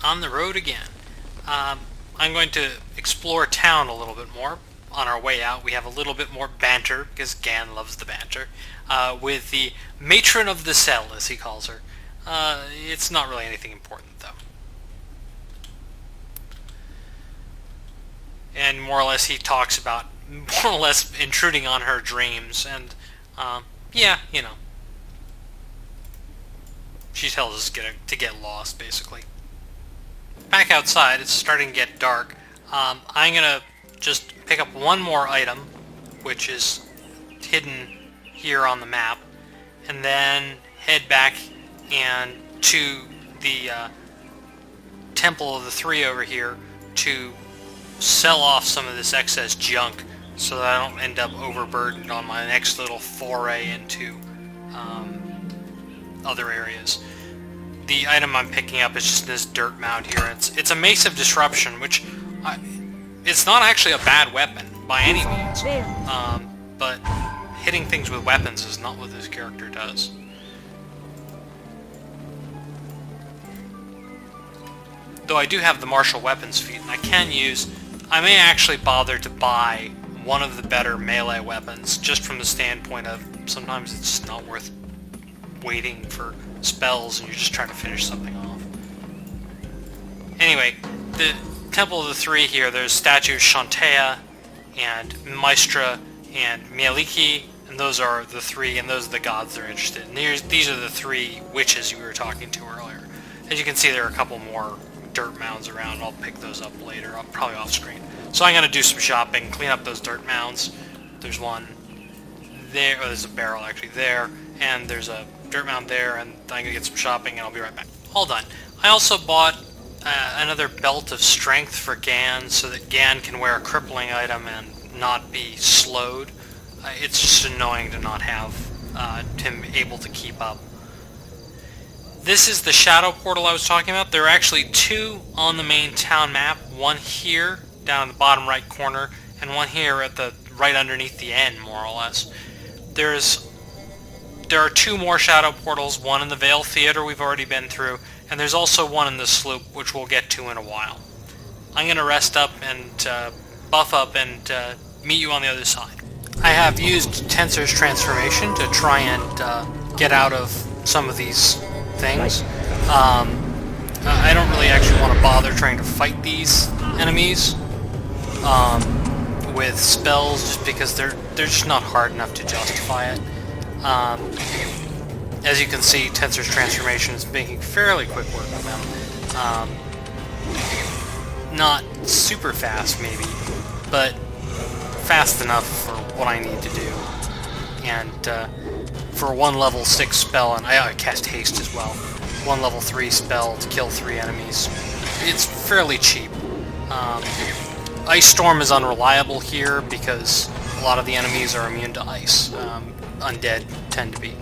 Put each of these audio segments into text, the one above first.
on the road again. I'm going to explore town a little bit more. On our way out, we have a little bit more banter, because Gan loves the banter, with the matron of the cell, as he calls her. It's not really anything important, though. And more or less he talks about, more or less intruding on her dreams, and, yeah, you know. She tells us to get lost, basically. Back outside, it's starting to get dark. I'm gonna just pick up one more item, which is hidden here on the map, and then head back and to the Temple of the Three over here to sell off some of this excess junk so that I don't end up overburdened on my next little foray into other areas. The item I'm picking up is just this dirt mound here. It's a Mace of Disruption, which it's not actually a bad weapon by any means, but hitting things with weapons is not what this character does. Though I do have the martial weapons feat, and I may actually bother to buy one of the better melee weapons, just from the standpoint of sometimes it's just not worth waiting for spells and you're just trying to finish something off. Anyway, the Temple of the Three here, there's statues Shantea and Maestra and Mieliki, and those are the three, and those are the gods they're interested in. These are the three witches you were talking to earlier. As you can see, there are a couple more dirt mounds around. I'll pick those up later, probably off screen. So I'm going to do some shopping, clean up those dirt mounds. There's one there, oh, there's a barrel actually there, and there's a dirt mound there, and I'm going to get some shopping, and I'll be right back. All done. I also bought another belt of strength for Gan, so that Gan can wear a crippling item and not be slowed. It's just annoying to not have him able to keep up. This is the shadow portal I was talking about. There are actually two on the main town map, one here down in the bottom right corner, and one here at the right underneath the end, more or less. There are two more shadow portals, one in the Vale Theater we've already been through, and there's also one in the sloop, which we'll get to in a while. I'm going to rest up and buff up and meet you on the other side. I have used Tensor's transformation to try and get out of some of these things. I don't really actually want to bother trying to fight these enemies with spells, just because they're just not hard enough to justify it. As you can see, Tensor's transformation is making fairly quick work of them. Not super fast, maybe, but fast enough for what I need to do. And for one level 6 spell, and I cast Haste as well, one level 3 spell to kill 3 enemies, it's fairly cheap. Ice Storm is unreliable here because a lot of the enemies are immune to ice. Undead tend to be.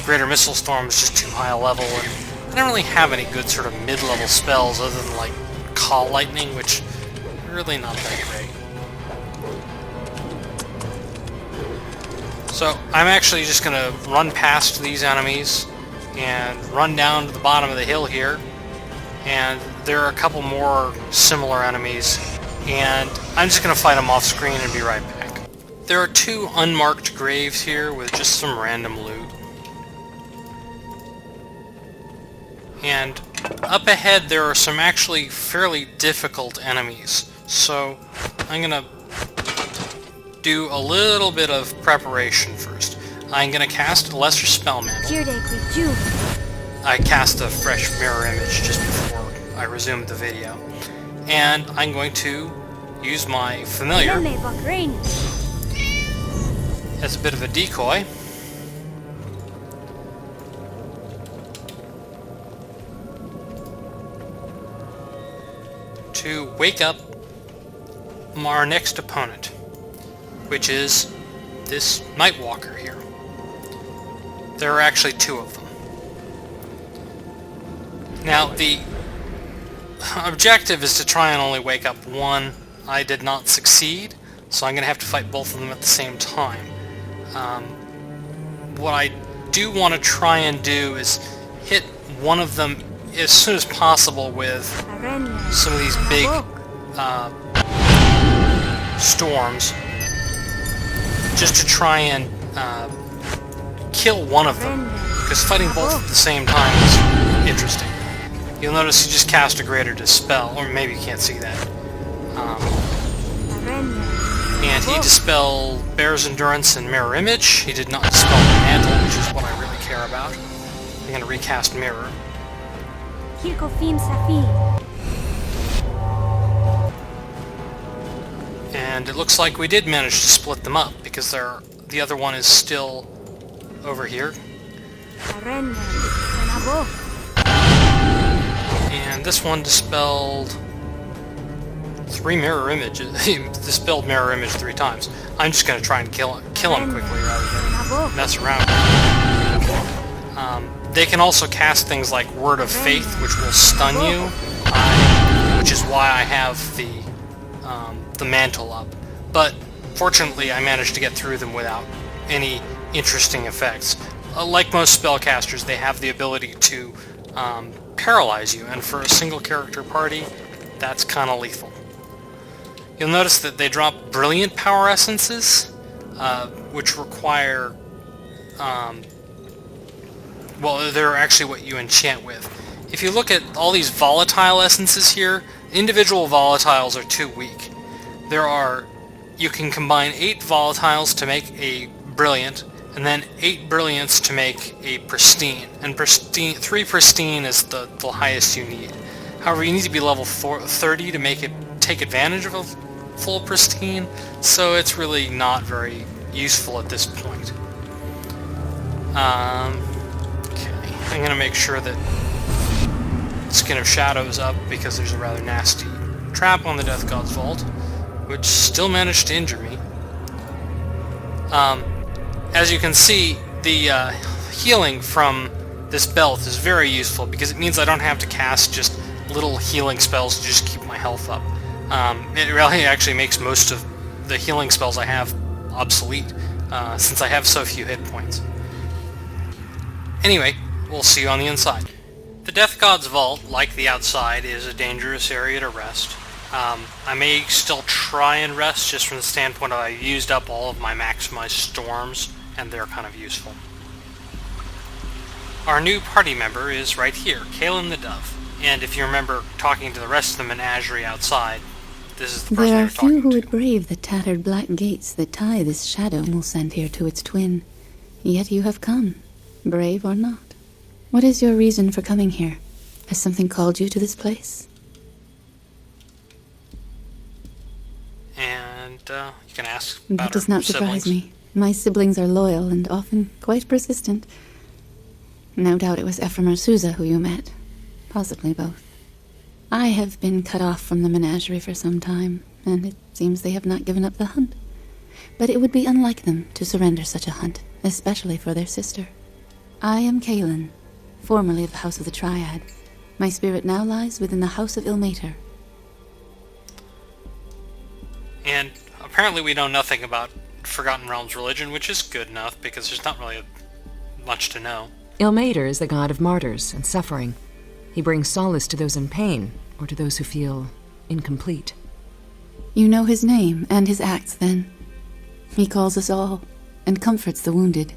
Greater Missile Storm is just too high a level, and I don't really have any good sort of mid-level spells other than like Call Lightning, which are really not that great. So I'm actually just going to run past these enemies and run down to the bottom of the hill here, and there are a couple more similar enemies, and I'm just going to fight them off screen and be right back. There are 2 unmarked graves here with just some random loot. And up ahead there are some actually fairly difficult enemies, so I'm going to do a little bit of preparation first. I'm going to cast a Lesser Spell Mantle. I cast a fresh mirror image just before I resumed the video. And I'm going to use my familiar as a bit of a decoy. To wake up our next opponent, which is this Nightwalker here. There are actually 2 of them. Now, the objective is to try and only wake up one. I did not succeed, so I'm going to have to fight both of them at the same time. What I do want to try and do is hit one of them as soon as possible with some of these big storms, just to try and kill one of them, because fighting both at the same time is interesting. You'll notice he just cast a greater dispel, or maybe you can't see that. And he dispelled Bear's Endurance and Mirror Image. He did not dispel the Mantle, which is what I really care about. I'm going to recast Mirror. And it looks like we did manage to split them up, because the other one is still over here. And this one dispelled 3 mirror images. He dispelled mirror image 3 times. I'm just going to try and kill him quickly rather than mess around. They can also cast things like Word of Faith, which will stun you, which is why I have the mantle up. But fortunately, I managed to get through them without any interesting effects. Like most spellcasters, they have the ability to paralyze you, and for a single character party, that's kind of lethal. You'll notice that they drop Brilliant Power Essences, which require... well, they're actually what you enchant with. If you look at all these volatile essences here, individual volatiles are too weak. You can combine 8 volatiles to make a brilliant, and then 8 brilliants to make a pristine. And 3 pristine is the highest you need. However, you need to be level 30 to make it take advantage of a full pristine, so it's really not very useful at this point. Okay, I'm going to make sure that Skin of Shadows up, because there's a rather nasty trap on the Death God's Vault, which still managed to injure me. As you can see, the healing from this belt is very useful, because it means I don't have to cast just little healing spells to just keep my health up. It really actually makes most of the healing spells I have obsolete, since I have so few hit points. Anyway, we'll see you on the inside. The Death God's Vault, like the outside, is a dangerous area to rest. I may still try and rest, just from the standpoint of I used up all of my maximized storms, and they're kind of useful. Our new party member is right here, Kaelyn the Dove. And if you remember talking to the rest of the menagerie outside, this is the person There they are were talking few who to. would brave the tattered black gates that tie this shadow Mulsantir to its twin. Yet you have come, brave or not. What is your reason for coming here? Has something called you to this place? And you can ask about That does her not surprise siblings. me. My siblings are loyal and often quite persistent. No doubt it was Ephraim or Souza who you met. Possibly both. I have been cut off from the menagerie for some time, and it seems they have not given up the hunt. But it would be unlike them to surrender such a hunt, especially for their sister. I am Kaelyn, formerly of the House of the Triad. My spirit now lies within the House of Ilmater. And apparently we know nothing about Forgotten Realms religion, which is good enough, because there's not really much to know. Ilmater is the god of martyrs and suffering. He brings solace to those in pain, or to those who feel incomplete. You know his name and his acts, then. He calls us all, and comforts the wounded.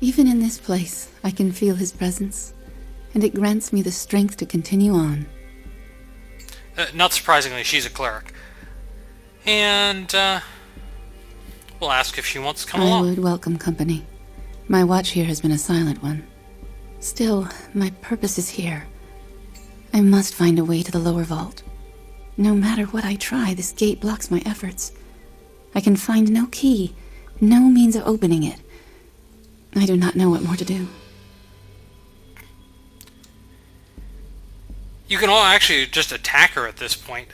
Even in this place, I can feel his presence, and it grants me the strength to continue on. Not surprisingly, she's a cleric. And, we'll ask if she wants to come I along. would welcome company. My watch here has been a silent one. Still, my purpose is here. I must find a way to the lower vault. No matter what I try, this gate blocks my efforts. I can find no key, no means of opening it. I do not know what more to do. You can all actually just attack her at this point,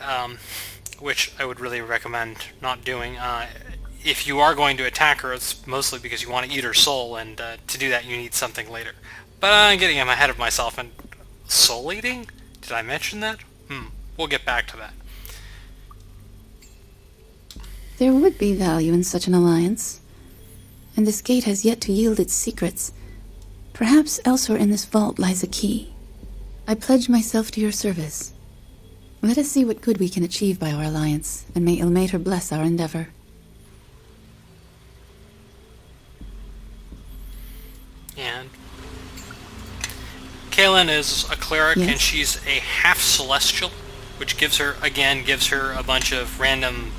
which I would really recommend not doing. If you are going to attack her, it's mostly because you want to eat her soul, and to do that you need something later. But I'm getting ahead of myself, and soul eating? Did I mention that? We'll get back to that. There would be value in such an alliance. And this gate has yet to yield its secrets. Perhaps elsewhere in this vault lies a key. I pledge myself to your service. Let us see what good we can achieve by our alliance, and may Ilmater bless our endeavor. And Kaelyn is a cleric, Yes? and she's a half celestial, which gives her a bunch of random,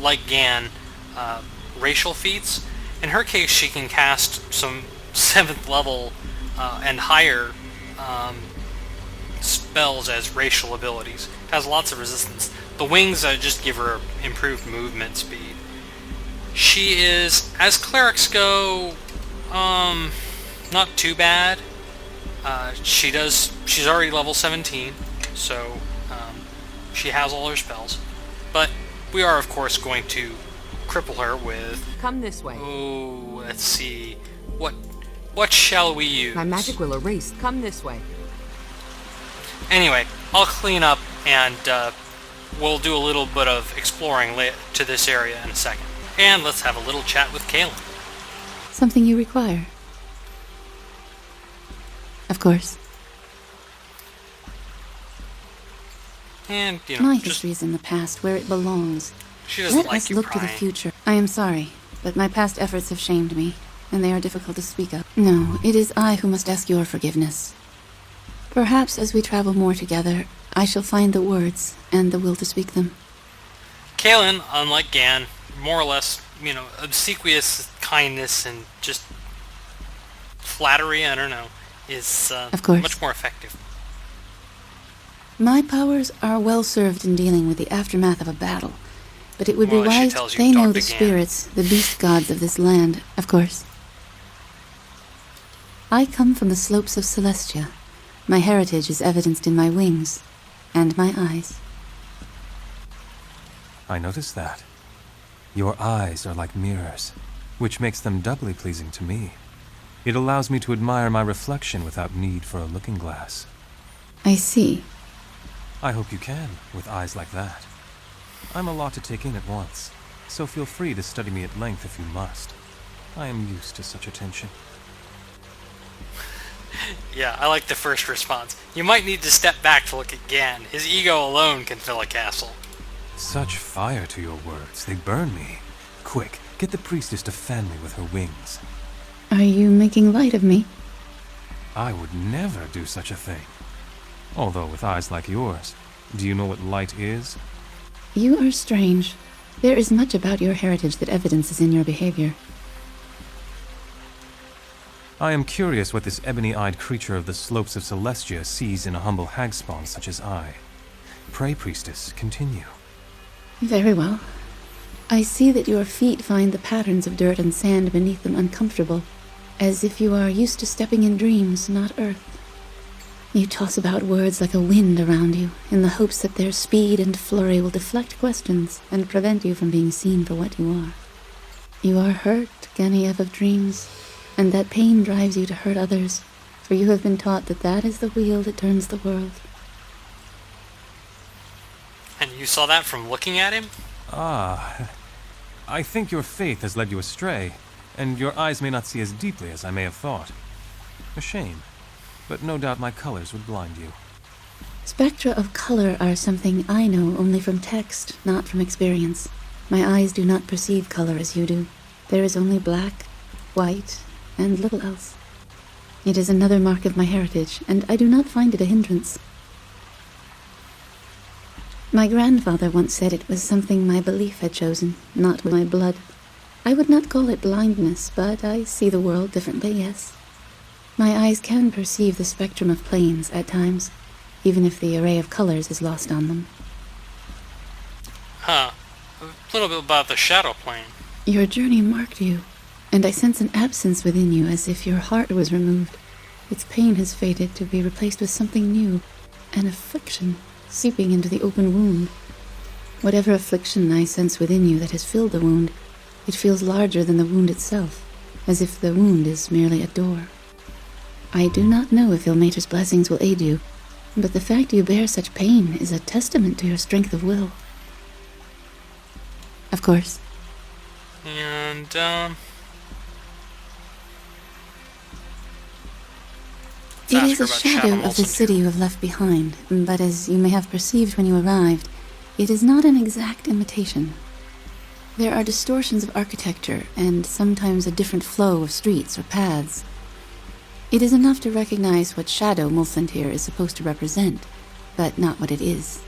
like Gan, racial feats. In her case, she can cast some 7th level and higher spells as racial abilities. Has lots of resistance. The wings just give her improved movement speed. She is, as clerics go, not too bad. She's already level 17, so she has all her spells. But we are, of course, going to cripple her with... Come this way. Oh, let's see. What shall we use? My magic will erase. Come this way. Anyway, I'll clean up and we'll do a little bit of exploring to this area in a second. And let's have a little chat with Kaelyn. Something you require? Of course. And, My just, history's in the past, where it belongs. she doesn't Let like us you look to the prying. future. I am sorry, but my past efforts have shamed me, and they are difficult to speak of. No, it is I who must ask your forgiveness. Perhaps as we travel more together, I shall find the words and the will to speak them. Kaelyn, unlike Gan, more or less, obsequious kindness and just flattery, I don't know, is Of course. much more effective. My powers are well served in dealing with the aftermath of a battle, but it would Well, be she wise tells you they to know talk the to Gan. spirits, the beast gods of this land, of course. I come from the slopes of Celestia. My heritage is evidenced in my wings and my eyes. I noticed that. Your eyes are like mirrors, which makes them doubly pleasing to me. It allows me to admire my reflection without need for a looking glass. I see. I hope you can, with eyes like that. I'm a lot to take in at once, so feel free to study me at length if you must. I am used to such attention. Yeah, I like the first response. You might need to step back to look at Gan. His ego alone can fill a castle. Such fire to your words, they burn me. Quick, get the priestess to fan me with her wings. Are you making light of me? I would never do such a thing. Although with eyes like yours, do you know what light is? You are strange. There is much about your heritage that evidences in your behavior. I am curious what this ebony-eyed creature of the slopes of Celestia sees in a humble hagspawn such as I. Pray, priestess, continue. Very well. I see that your feet find the patterns of dirt and sand beneath them uncomfortable, as if you are used to stepping in dreams, not earth. You toss about words like a wind around you, in the hopes that their speed and flurry will deflect questions and prevent you from being seen for what you are. You are hurt, Genevieve of Dreams, and that pain drives you to hurt others, for you have been taught that that is the wheel that turns the world. And you saw that from looking at him? Ah, I think your faith has led you astray, and your eyes may not see as deeply as I may have thought. A shame, but no doubt my colors would blind you. Spectra of color are something I know only from text, not from experience. My eyes do not perceive color as you do. There is only black, white, and little else. It is another mark of my heritage, and I do not find it a hindrance. My grandfather once said it was something my belief had chosen, not my blood. I would not call it blindness, but I see the world differently, yes. My eyes can perceive the spectrum of planes at times, even if the array of colors is lost on them. Huh. A little bit about the shadow plane. Your journey marked you, and I sense an absence within you as if your heart was removed. Its pain has faded to be replaced with something new, an affliction seeping into the open wound. Whatever affliction I sense within you that has filled the wound, it feels larger than the wound itself, as if the wound is merely a door. I do not know if Ilmater's blessings will aid you, but the fact you bear such pain is a testament to your strength of will. Of course. And, Let's It ask is her a about shadow of the Mulsantir. city you have left behind, but as you may have perceived when you arrived, it is not an exact imitation. There are distortions of architecture, and sometimes a different flow of streets or paths. It is enough to recognize what shadow Mulsantir is supposed to represent, but not what it is.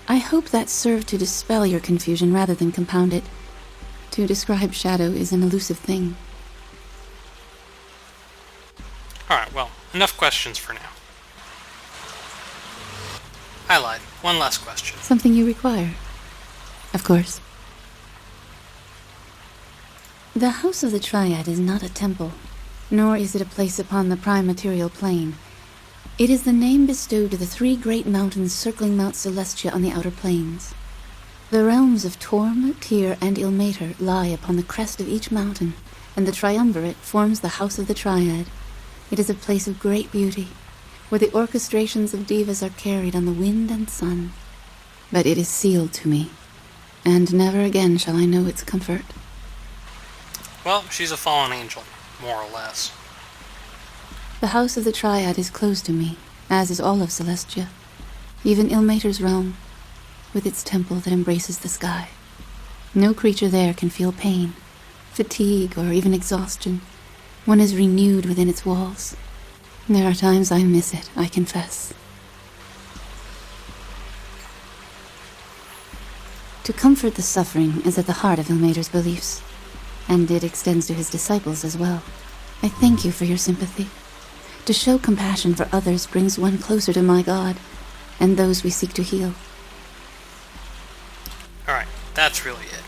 I hope that served to dispel your confusion rather than compound it. To describe shadow is an elusive thing. Alright, well, enough questions for now. I lied. One last question. Something you require. Of course. The House of the Triad is not a temple, nor is it a place upon the prime material plane. It is the name bestowed to the three great mountains circling Mount Celestia on the outer plains. The realms of Torm, Tyr, and Ilmater lie upon the crest of each mountain, and the triumvirate forms the House of the Triad. It is a place of great beauty, where the orchestrations of divas are carried on the wind and sun. But it is sealed to me, and never again shall I know its comfort. Well, she's a fallen angel, more or less. The House of the Triad is closed to me, as is all of Celestia, even Ilmater's realm, with its temple that embraces the sky. No creature there can feel pain, fatigue, or even exhaustion. One is renewed within its walls. There are times I miss it, I confess. To comfort the suffering is at the heart of Ilmater's beliefs, and it extends to his disciples as well. I thank you for your sympathy. To show compassion for others brings one closer to my God, and those we seek to heal. Alright, that's really it.